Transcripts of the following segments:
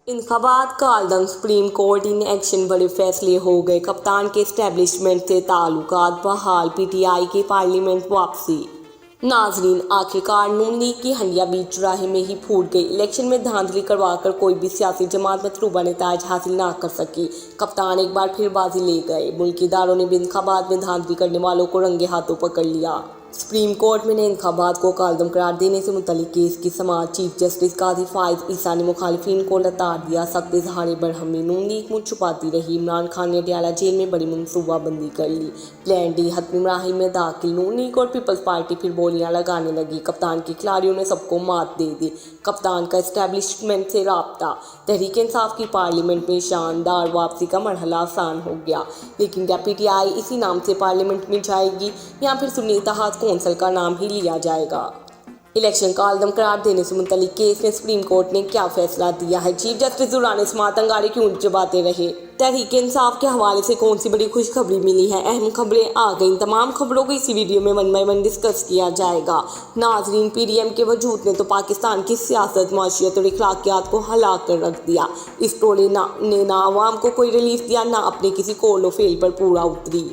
इंतखाबात का आलम supreme court in action बड़े फैसले हो गए। कप्तान के एस्टेब्लिशमेंट से ताल्लुकात बहाल, पीटीआई की पार्लियामेंट वापसी। नाजरीन, आखिरकार नून लीग की हंडिया बीच चौराहे में ही फूट गई। इलेक्शन में धांधली करवाकर कोई भी सियासी जमात मतलूबा नेताज हासिल ना कर सकी। कप्तान एक बार फिर बाजी ले गए। मुल्की इदारों ने भी इंतखाबात में धांधली करने वालों को रंगे हाथों पकड़ लिया। सुप्रीम कोर्ट में इंतखाबात को कालदम करार देने से मुतल्लिक केस की समाअत चीफ जस्टिस काजी फाइज ईसा ने मुखालिफिन को लताड़ दिया। सख्त इजहार बरहमी। नून लीग मुझ छुपाती रही। इमरान खान ने अडयाला जेल में बड़ी मनसूबाबंदी कर ली। प्लान डी हतमी मराहिल में दाखिल। नून लीग और पीपल्स पार्टी फिर बोलियां लगाने लगी। कप्तान के खिलाड़ियों ने सबको मात दे दी। कप्तान का एस्टेब्लिशमेंट से राब्ता। तहरीक इंसाफ की पार्लियामेंट में शानदार वापसी का मरहला आसान हो गया। लेकिन क्या पीटीआई इसी नाम से पार्लियामेंट में जाएगी या फिर सुन्नी इत्तेहाद कौंसिल का नाम ही लिया जाएगा? इलेक्शन का आलम करार देने से मुतल्लिक केस में सुप्रीम कोर्ट ने क्या फैसला दिया है? चीफ जस्टिस दुराने समाअत अंगारे क्यों जबाते रहे? तहरीक इंसाफ के हवाले से कौन सी बड़ी खुशखबरी मिली है? अहम खबरें आ गई। तमाम खबरों को इसी वीडियो में 1 बाय 1 डिस्कस किया जाएगा। नाजरीन, पीडीएम के वजूद ने तो पाकिस्तान की सियासत, माशियत और अखलाकियात को हला कर रख दिया। इस टोले ने ना अवाम को कोई रिलीफ दिया, ना अपने किसी कॉल फेल पर पूरा उतरी।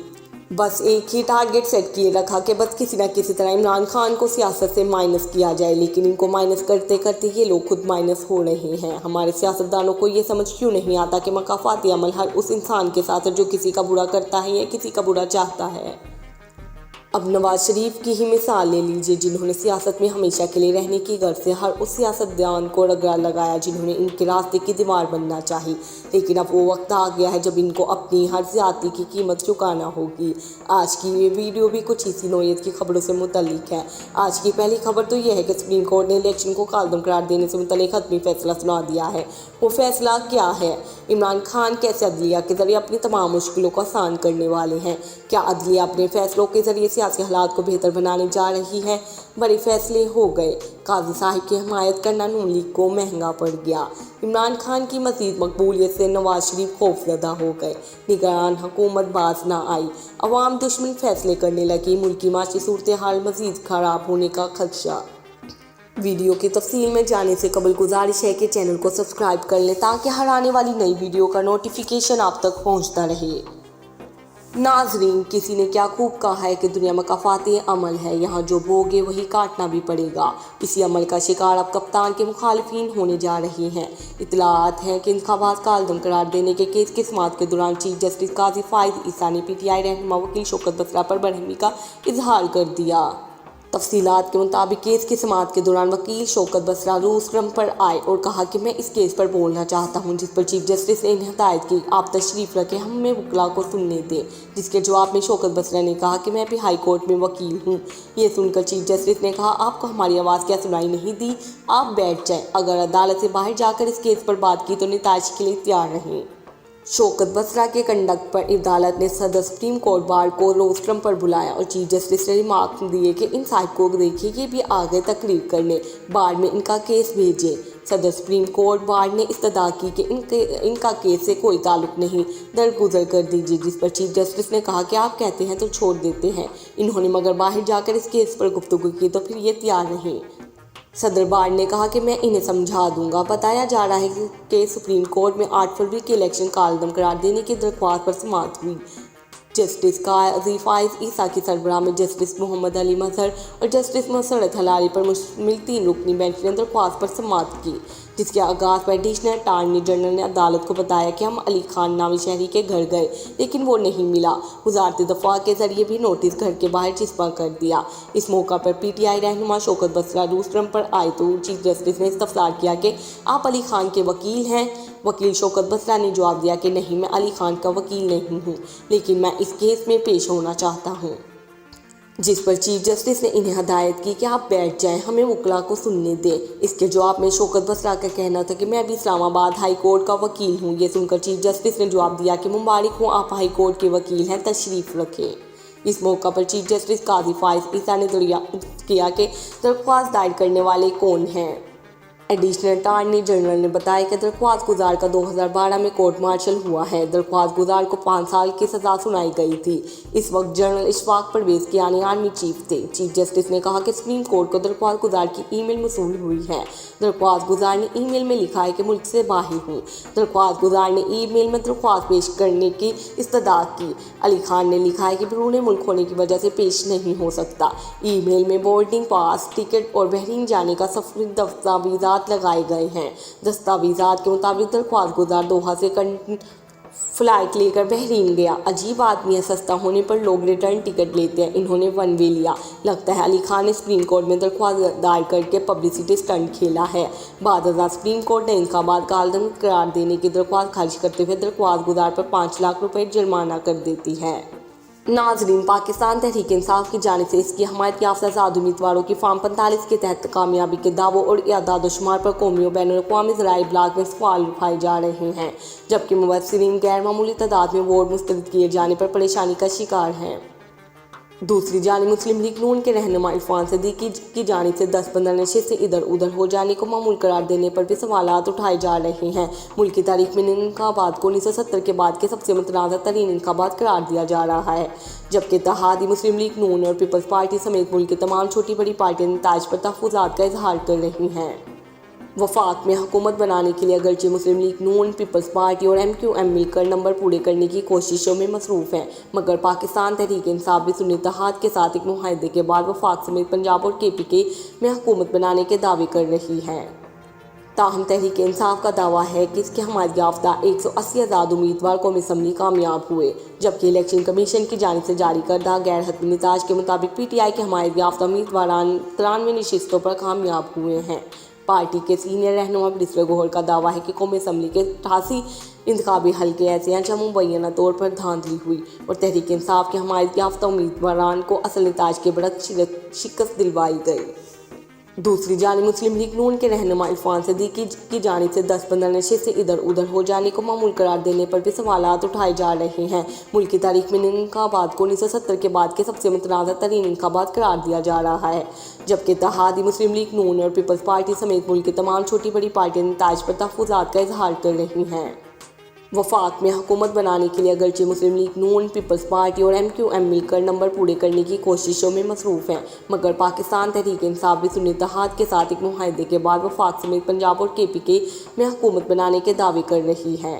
बस एक ही टारगेट सेट किए रखा कि बस किसी न किसी तरह इमरान खान को सियासत से माइनस किया जाए। लेकिन इनको माइनस करते करते ये लोग खुद माइनस हो रहे हैं। हमारे सियासतदानों को ये समझ क्यों नहीं आता कि मकाफाती अमल हर उस इंसान के साथ है जो किसी का बुरा करता है या किसी का बुरा चाहता है। अब नवाज शरीफ की ही मिसाल ले लीजिए, जिन्होंने सियासत में हमेशा के लिए रहने की गर्ज से हर उस सियासतदान को रगड़ा लगाया जिन्होंने इनके रास्ते की दीवार बनना चाही। लेकिन अब वो वक्त आ गया है जब इनको अपनी हर ज्यादती की कीमत चुकाना होगी। आज की ये वीडियो भी कुछ इसी नौयत की खबरों से मुतल्लिक है। आज की पहली खबर तो यह है कि सुप्रीम कोर्ट ने इलेक्शन को कालदम करार देने से मुतल्लिक हतमी फैसला सुना दिया है। वो फैसला क्या है? इमरान खान कैसे अदलिया के जरिए अपनी तमाम मुश्किलों को आसान करने वाले हैं? क्या अदलिया अपने फैसलों के जरिए सियासी हालात को बेहतर बनाने जा रही है? बड़े फैसले हो गए। काजी साहिब की हमायत करना नून लीग को महंगा पड़ गया। इमरान खान की मजीद मकबूलियत से नवाज शरीफ खौफजदा हो गए। निगरान हुकूमत बाज ना आई। अवाम दुश्मन फैसले करने लगी। मुल्की माशी सूरत हाल मजीद खराब होने का खदशा। वीडियो की तफसील में जाने से कबल गुजारिश है कि चैनल को सब्सक्राइब कर लें ताकि हर आने वाली नई वीडियो का नोटिफिकेशन आप तक पहुंचता रहे। नाजरीन, किसी ने क्या खूब कहा है कि दुनिया में मकाफाती अमल है, यहाँ जो बोगे वही काटना भी पड़ेगा। इसी अमल का शिकार अब कप्तान के मुखालिफिन होने जा रहे हैं। इतलात हैं कि इंतखाबात का आलम करार देने के केस की समाअत के दौरान चीफ जस्टिस काजी फाइज ईसा ने पीटीआई रहनुमा वकील शौकत बसरा पर बरहमी का इजहार कर दिया। तफसीलात के मुताबिक केस की समाअत के दौरान वकील शौकत बसरा रूस क्रम पर आए और कहा कि मैं इस केस पर बोलना चाहता हूं, जिस पर चीफ जस्टिस ने हिदायत की आप तशरीफ रखें, हमें वकला को सुनने दें। जिसके जवाब में शौकत बसरा ने कहा कि मैं भी हाई कोर्ट में वकील हूं। ये सुनकर चीफ जस्टिस ने कहा आपको हमारी आवाज़ क्या सुनाई नहीं दी? आप बैठ जाएं। अगर अदालत से बाहर जाकर इस केस पर बात की तो नताज के लिए तैयार रहें। शौकत बसरा के कंडक्ट पर अदालत ने सदर सुप्रीम कोर्ट बार को रोस्ट्रम पर बुलाया और चीफ जस्टिस ने रिमार्क दिए कि इन साहिब को देखिए ये भी आ गए तकरीर करने, बार में इनका केस भेजे। सदर सुप्रीम कोर्ट बार ने इस्तदा की कि इनका केस से कोई ताल्लुक नहीं, दरगुजर कर दीजिए। जिस पर चीफ जस्टिस ने कहा कि आप कहते हैं तो छोड़ देते हैं। इन्होंने मगर बाहर जाकर इस केस पर गुफ्तगू की तो फिर ये तैयार नहीं। सदर बार ने कहा कि मैं इन्हें समझा दूंगा। बताया जा रहा है कि सुप्रीम कोर्ट में 8 फरवरी के इलेक्शन का आलम करार देने की दरख्वास्त पर समाअत हुई। जस्टिस काजी फाइज ईसा की सरबराह में जस्टिस मोहम्मद अली मजहर और जस्टिस मसरत हलारी पर मुश्तमिल 3 रुकनी बेंच ने दरख्वास्त पर समाअत की, जिसके आगाज़ पर एडिशनल अटार्नी जनरल ने अदालत को बताया कि हम अली खान नामी शहरी के घर गए लेकिन वो नहीं मिला। वजारत दफा के जरिए भी नोटिस घर के बाहर चिपका कर दिया। इस मौका पर पीटीआई रहनुमा शौकत बसरा रूस्ट्रम पर आए तो चीफ जस्टिस ने इस्तफसार किया कि आप अली खान के वकील हैं। वकील शौकत बसरा ने जवाब दिया कि नहीं, मैं अली खान का वकील नहीं हूँ, लेकिन मैं इस केस में पेश होना चाहता हूँ। जिस पर चीफ जस्टिस ने इन्हें हदायत की कि आप बैठ जाएं, हमें वकला को सुनने दें। इसके जवाब में शौकत बसरा का कहना था कि मैं भी इस्लामाबाद हाई कोर्ट का वकील हूं। ये सुनकर चीफ जस्टिस ने जवाब दिया कि मुबारक हो, आप हाई कोर्ट के वकील हैं, तशरीफ रखें। इस मौका पर चीफ जस्टिस काजी फाइज ईसा ने किया कि दरख्वास्त दायर करने वाले कौन हैं। एडिशनल अटॉर्नी जनरल ने बताया कि दरख्वास्त गुजार का 2012 में कोर्ट मार्शल हुआ है। दरख्वास्त गुजार को 5 साल की सज़ा सुनाई गई थी। इस वक्त general Ishfaq Parvez Kayani army chief थे। चीफ जस्टिस ने कहा कि सुप्रीम कोर्ट को दरख्वास्त गुजार की ईमेल मौसूल हुई है। दरख्वास्त गुजार ने ईमेल में लिखा है कि मुल्क से बाहर हूँ। दरख्वास्त गुजार ने ईमेल में दरख्वास्त पेश करने की इस्तदाद की। अली खान ने लिखा है कि बैरून मुल्क होने की वजह से पेश नहीं हो सकता। ईमेल में बोर्डिंग पास, टिकट और बहरीन जाने का सफरी दस्तावेज़ात लगाए गए हैं। दस्तावेज़ात के मुताबिक दरख्वास्त गुजार दोहा से फ्लाइट लेकर बहरीन गया। अजीब आदमी है, सस्ता होने पर लोग रिटर्न टिकट लेते हैं। इन्होंने वन वे लिया। लगता है अली खान ने सुप्रीम कोर्ट में दरख्वास्त दायर करके पब्लिसिटी स्टंट खेला है। बाद सुप्रीम कोर्ट ने इंतखाबात का आलम करार देने की दरख्वास्त खारिज करते हुए दरख्वास्त गुजार पर 5 लाख रुपए जुर्माना कर देती है। नाजरीन, पाकिस्तान तहरीक इंसाफ की जानिब से इसकी हमायत याफ्ता आज़ाद उम्मीदवारों की फॉर्म 45 के तहत कामयाबी के दावों और इआदाद शुमार पर कौमी और बैनुल-अक़वामी ज़राए इब्लाग में सवाल उठाए जा रहे हैं, जबकि मुबस्सिरीन गैर मामूली तादाद में वोट मुस्तरद किए जाने पर परेशानी का शिकार हैं। दूसरी जानिब मुस्लिम लीग नून के रहनुमा इरफान सदीकी की जानिब से 10-15 नशे से इधर उधर हो जाने को मामूल करार देने पर भी सवालात उठाए जा रहे हैं। मुल्क की तारीख में इंतखाबात को 1970 के बाद के सबसे मुतनाज़ा तरीन इंतखाबात करार दिया जा रहा है, जबकि इत्तेहादी मुस्लिम लीग नून और पीपल्स पार्टी समेत मुल्क की तमाम छोटी बड़ी पार्टियां नताइज पर तहफ़्फ़ुज़ात का इजहार कर रही हैं। वफाक में हुकूमत बनाने के लिए अगरचे मुस्लिम लीग नून, पीपल्स पार्टी और MQM मिलकर नंबर पूरे करने की कोशिशों में मसरूफ़ हैं, मगर पाकिस्तान तहरीक इंसाफ भी सुन्नी इत्तेहाद के साथ एक मुआहदे के बाद वफाक समेत पंजाब और KPK में हुकूमत बनाने के दावे कर रही है। ताहम तहरीक इंसाफ का दावा है कि इसके हमायत याफ्ता 180 आज़ाद उम्मीदवार कौमी असम्बली कामयाब हुए, जबकि इलेक्शन कमीशन की जानिब से जारी करदा गैर हतमी निताज के मुताबिक PTI के हमायत याफ्ता उम्मीदवारान 93 नशिस्तों पर कामयाब हुए हैं। पार्टी के सीनियर रहनुमा बिस्र गोहर का दावा है कि कौमी असम्बली के 88 इंतखाबी हल्के ऐसे हैं जहां मुबैना तौर पर धांधली हुई और तहरीक इंसाफ के हमायत याफ्ता उम्मीदवारान को असल निताज के बरक्स शिकस्त दिलवाई गई। दूसरी जानिब मुस्लिम लीग नून के रहनुमा इरफान सदीकी की जानिब से 10-15 नशे से इधर उधर हो जाने को मामूल करार देने पर भी सवालात उठाए जा रहे हैं। मुल्क की तारीख में इंतखाबात को 1970 के बाद के सबसे मुतनाज़ा तरीन इंतखाबात करार दिया जा रहा है, जबकि इत्तेहादी मुस्लिम लीग नून और पीपल्स पार्टी समेत मुल्क की तमाम छोटी बड़ी पार्टियां नताइज पर तहफ़्फ़ुज़ात का इजहार कर रही हैं। वफाक में हुकूमत बनाने के लिए अगरचे मुस्लिम लीग नून, पीपल्स पार्टी और MQM मिलकर नंबर पूरे करने की कोशिशों में मसरूफ़ हैं, मगर पाकिस्तान तहरीक इंसाफ भी सुन्नी इत्तेहाद के साथ एक मुआहदे के बाद वफाक समेत पंजाब और KPK में हुकूमत बनाने के दावे कर रही है।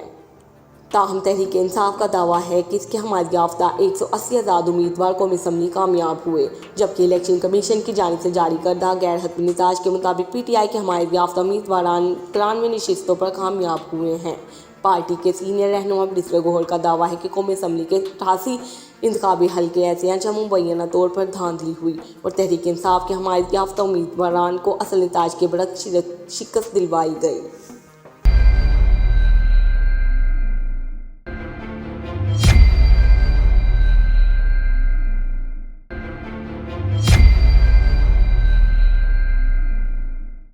ताहम तहरीक इंसाफ का दावा है कि इसके हमायत याफ्ता 180 आज़ाद उम्मीदवार कौमी असम्बली कामयाब हुए, जबकि इलेक्शन कमीशन की जानिब से जारी करदा गैर हतमी निताज के मुताबिक PTI के हमायत याफ्ता उम्मीदवारान 93 नशिस्तों पर कामयाब हुए हैं। पार्टी के सीनियर रहनुमा बिस्र गोहर का दावा है कि कौमी असम्बली के 88 इंतखाबी हल्के ऐसे हैं जहां मुबैना तौर पर धांधली हुई और तहरीक इंसाफ के हमायत याफ्ता उम्मीदवारान को असल निताज के बरक्स शिकस्त दिलवाई गई।